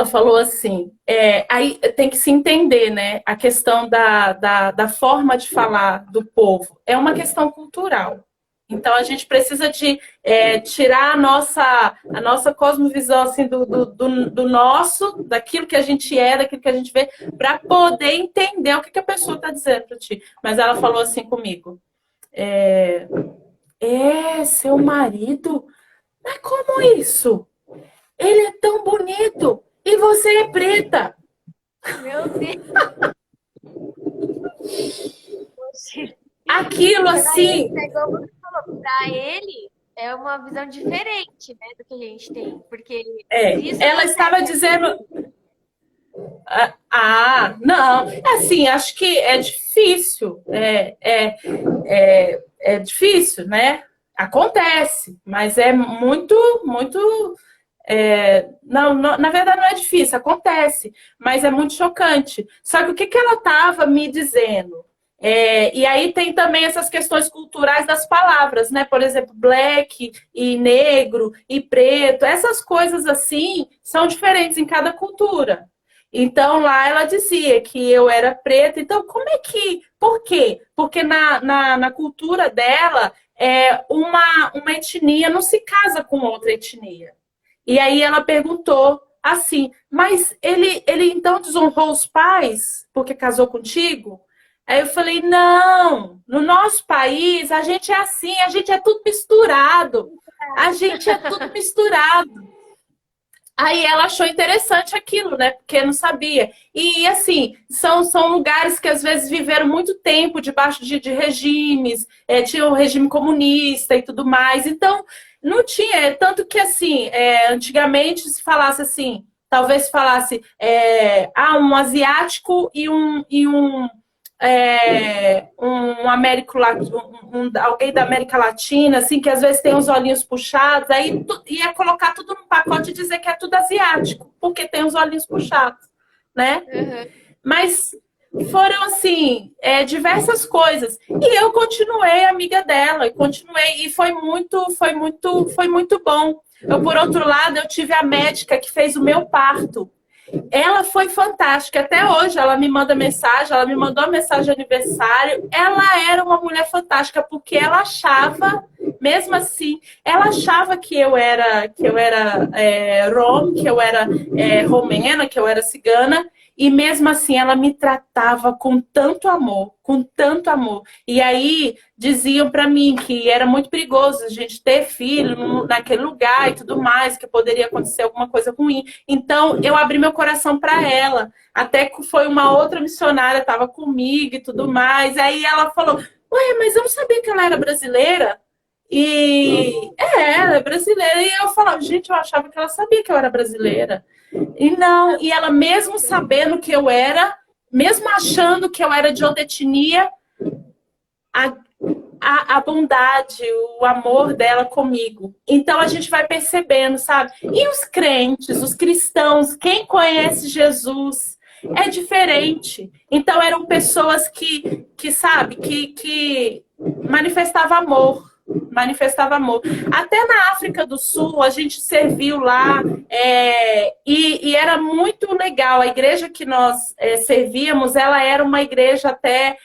falou assim, aí tem que se entender, né? A questão da forma de falar do povo. É uma questão cultural. Então a gente precisa de tirar a nossa cosmovisão assim, do nosso, daquilo que a gente daquilo que a gente vê, para poder entender o que a pessoa está dizendo para ti. Mas ela falou assim comigo: seu marido? Mas como isso? Ele é tão bonito e você é preta. Meu Deus. Aquilo assim, É igual você falou, para ele é uma visão diferente, né, do que a gente tem. Porque se isso ela estava acontece dizendo. aqui, Não, assim, acho que é difícil, é difícil, né? Acontece, mas é muito, muito. Não, na verdade não é difícil, acontece, mas é muito chocante. Só que o que ela estava me dizendo? E aí tem também essas questões culturais das palavras, né? Por exemplo, black e negro e preto, essas coisas assim são diferentes em cada cultura. Então lá ela dizia que eu era preta. Então, como é que. Por quê? Porque na cultura dela, uma etnia não se casa com outra etnia. E aí ela perguntou assim: mas ele então desonrou os pais porque casou contigo? Aí eu falei: não, no nosso país a gente é assim, a gente é tudo misturado. A gente é tudo misturado. Aí ela achou interessante aquilo, né? Porque não sabia. E assim, são lugares que às vezes viveram muito tempo debaixo de regimes, tinha o regime comunista e tudo mais. Então, não tinha. Tanto que assim, antigamente se falasse assim, talvez se falasse um asiático e um alguém da América Latina, assim, que às vezes tem os olhinhos puxados, aí ia colocar tudo num pacote e dizer que é tudo asiático, porque tem os olhinhos puxados, né? Mas foram, assim, diversas coisas. E eu continuei amiga dela, e foi muito bom. Por outro lado, eu tive a médica que fez o meu parto. Ela foi fantástica. Até hoje ela me manda mensagem, ela me mandou uma mensagem de aniversário. Ela era uma mulher fantástica, porque ela achava, mesmo assim, ela achava que eu era rom, que eu era romena, que eu era cigana. E mesmo assim ela me tratava com tanto amor, com tanto amor. E aí diziam para mim que era muito perigoso a gente ter filho naquele lugar e tudo mais, que poderia acontecer alguma coisa ruim. Então eu abri meu coração para ela. Até que foi uma outra missionária, estava comigo e tudo mais. Aí ela falou: ué, mas eu não sabia que ela era brasileira. Ela é brasileira. E eu falava, gente, eu achava que ela sabia que eu era brasileira. E não, e ela mesmo sabendo que eu era, mesmo achando que eu era de outra etnia, a, a bondade, o amor dela comigo. Então a gente vai percebendo, sabe? E os crentes, os cristãos, quem conhece Jesus é diferente. Então eram pessoas que sabe, que manifestava amor. Manifestava amor. Até na África do Sul, a gente serviu lá e era muito legal. A igreja que nós servíamos, ela era uma igreja até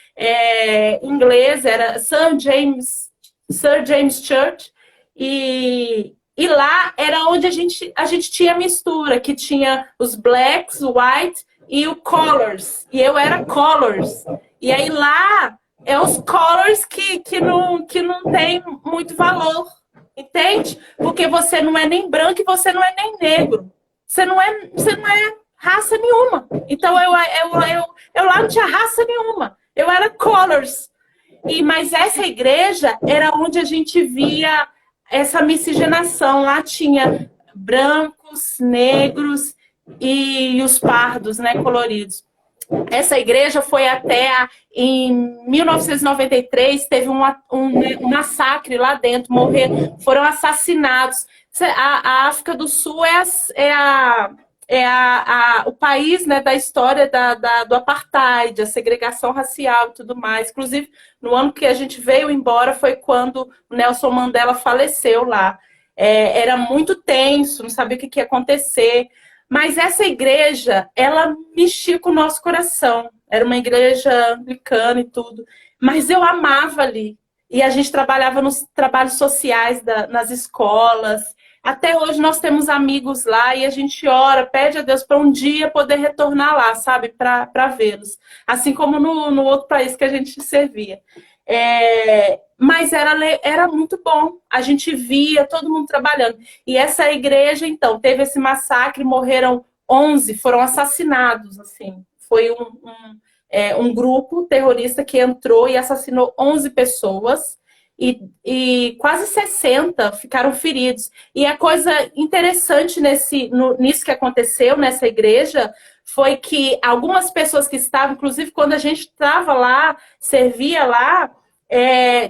inglesa, era Sir James Church, e lá era onde a gente tinha mistura, que tinha os blacks, o white e o colors. E eu era colors. E aí lá é os colors que não tem muito valor. Entende? Porque você não é nem branco e você não é nem negro. Você não é raça nenhuma. Então eu lá não tinha raça nenhuma. Eu era colors. Mas essa igreja era onde a gente via essa miscigenação. Lá tinha brancos, negros e os pardos, né, coloridos. Essa igreja foi em 1993, teve um massacre lá dentro, foram assassinados. A África do Sul o país, né, da história do apartheid, a segregação racial e tudo mais. Inclusive, no ano que a gente veio embora foi quando o Nelson Mandela faleceu lá. Era muito tenso, não sabia o que ia acontecer. Mas essa igreja, ela mexia com o nosso coração. Era uma igreja anglicana e tudo. Mas eu amava ali. E a gente trabalhava nos trabalhos sociais nas escolas. Até hoje nós temos amigos lá e a gente ora, pede a Deus para um dia poder retornar lá, sabe? Para vê-los. Assim como no outro país que a gente servia. Mas era muito bom. A gente via todo mundo trabalhando. E essa igreja, então, teve esse massacre, morreram 11, foram assassinados, assim. Foi um grupo terrorista que entrou e assassinou 11 pessoas e quase 60 ficaram feridos. E a coisa interessante nisso que aconteceu nessa igreja foi que algumas pessoas que estavam, inclusive quando a gente estava lá, servia lá,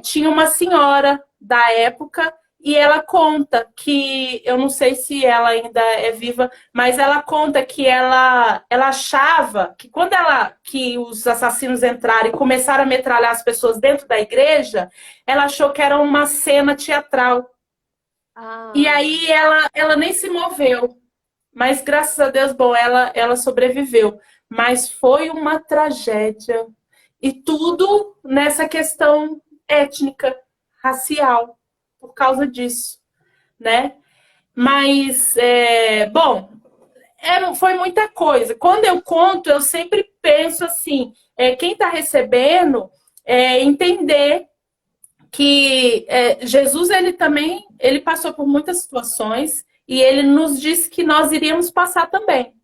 tinha uma senhora da época e ela conta que, eu não sei se ela ainda é viva, mas ela conta que ela achava que que os assassinos entraram e começaram a metralhar as pessoas dentro da igreja, ela achou que era uma cena teatral. E aí ela nem se moveu. Mas graças a Deus, bom, ela sobreviveu. Mas foi uma tragédia. E tudo nessa questão étnica, racial, por causa disso, né? Mas, bom, foi muita coisa. Quando eu conto, eu sempre penso assim, quem está recebendo, entender que Jesus, ele passou por muitas situações e ele nos disse que nós iríamos passar também.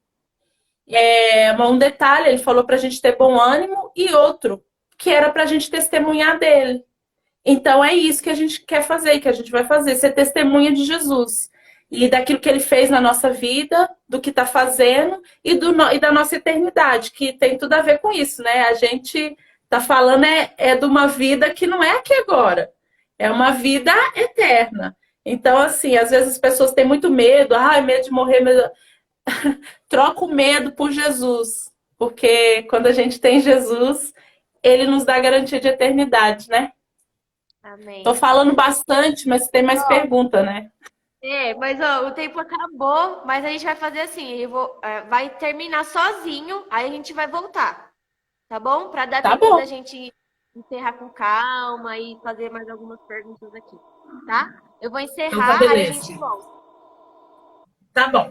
Um detalhe, ele falou para a gente ter bom ânimo e outro, que era para a gente testemunhar dele. Então é isso que a gente quer fazer, que a gente vai fazer, ser testemunha de Jesus. E daquilo que ele fez na nossa vida, do que está fazendo e da nossa eternidade, que tem tudo a ver com isso, né? A gente está falando de uma vida que não é aqui agora, é uma vida eterna. Então, assim, às vezes as pessoas têm muito medo, medo de morrer, medo... Troca o medo por Jesus, porque quando a gente tem Jesus, ele nos dá garantia de eternidade, né? Amém. Tô falando bastante, mas tem mais pergunta, né? Mas o tempo acabou, mas a gente vai fazer assim, vai terminar sozinho, aí a gente vai voltar, tá bom? Para dar tempo da gente encerrar com calma e fazer mais algumas perguntas aqui, tá? Eu vou encerrar, aí a gente volta. Tá bom.